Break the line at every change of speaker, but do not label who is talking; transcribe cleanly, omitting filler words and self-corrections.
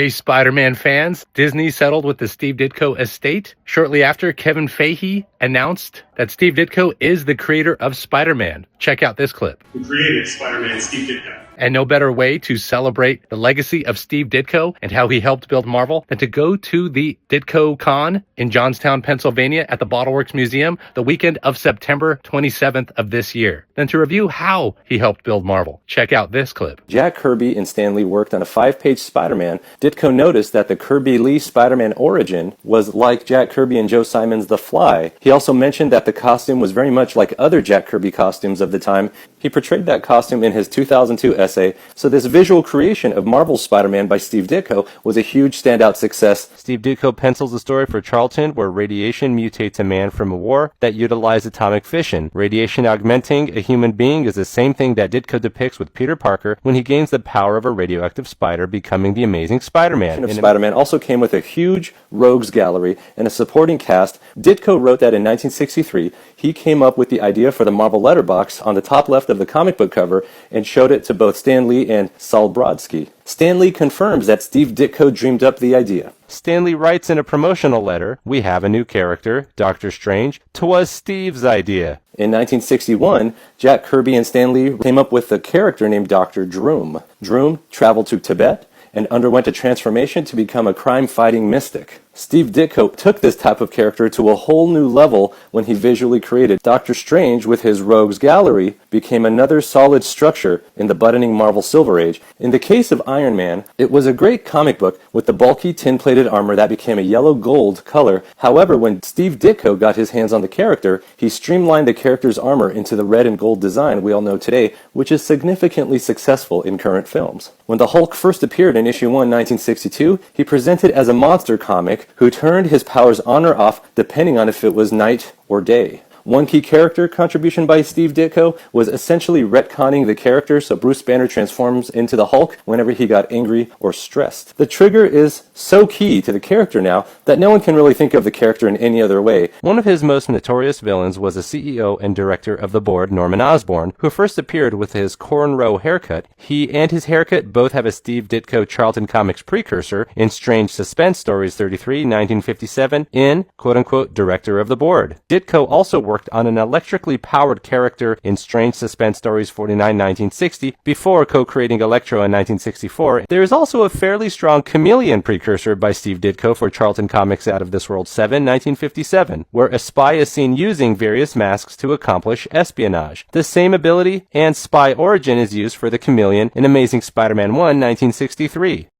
Hey, Spider-Man fans, Disney settled with the Steve Ditko estate. Shortly after, Kevin Feige announced that Steve Ditko is the creator of Spider-Man. Check out this clip.
Who created Spider-Man, Steve Ditko.
And no better way to celebrate the legacy of Steve Ditko and how he helped build Marvel than to go to the Ditko Con in Johnstown, Pennsylvania at the Bottleworks Museum the weekend of September 27th of this year. Then to review how he helped build Marvel, check out this clip.
Jack Kirby and Stan Lee worked on a 5-page Spider-Man. Ditko noticed that the Kirby-Lee Spider-Man origin was like Jack Kirby and Joe Simon's The Fly. He also mentioned that the costume was very much like other Jack Kirby costumes of the time. He portrayed that costume in his 2002 essay, so this visual creation of Marvel's Spider-Man by Steve Ditko was a huge standout success. Steve Ditko pencils the story for Charlton, where radiation mutates a man from a war that utilized atomic fission. Radiation augmenting a human being is the same thing that Ditko depicts with Peter Parker when he gains the power of a radioactive spider, becoming the Amazing Spider-Man. Spider-Man also came with a huge rogues gallery and a supporting cast. Ditko wrote that in 1963, he came up with the idea for the Marvel letterbox on the top left of the comic book cover and showed it to both Stan Lee and Saul Brodsky. Stan Lee confirms that Steve Ditko dreamed up the idea. Stan Lee writes in a promotional letter, "We have a new character, Doctor Strange. 'Twas Steve's idea." In 1961, Jack Kirby and Stan Lee came up with a character named Dr. Droom. Droom traveled to Tibet and underwent a transformation to become a crime-fighting mystic. Steve Ditko took this type of character to a whole new level when he visually created Doctor Strange. With his rogues gallery became another solid structure in the budding Marvel Silver Age. In the case of Iron Man, it was a great comic book with the bulky tin-plated armor that became a yellow-gold color. However, when Steve Ditko got his hands on the character, he streamlined the character's armor into the red and gold design we all know today, which is significantly successful in current films. When the Hulk first appeared in issue 1, 1962, he presented as a monster comic who turned his powers on or off depending on if it was night or day. One key character contribution by Steve Ditko was essentially retconning the character so Bruce Banner transforms into the Hulk whenever he got angry or stressed. The trigger is so key to the character now that no one can really think of the character in any other way. One of his most notorious villains was the CEO and director of the board, Norman Osborn, who first appeared with his cornrow haircut. He and his haircut both have a Steve Ditko Charlton Comics precursor in Strange Suspense Stories 33, 1957, in, quote-unquote, director of the board. Ditko also worked on an electrically powered character in Strange Suspense Stories 49, 1960, before co-creating Electro in 1964. There is also a fairly strong chameleon precursor by Steve Ditko for Charlton Comics Out of This World 7, 1957, where a spy is seen using various masks to accomplish espionage. The same ability and spy origin is used for the chameleon in Amazing Spider-Man 1, 1963.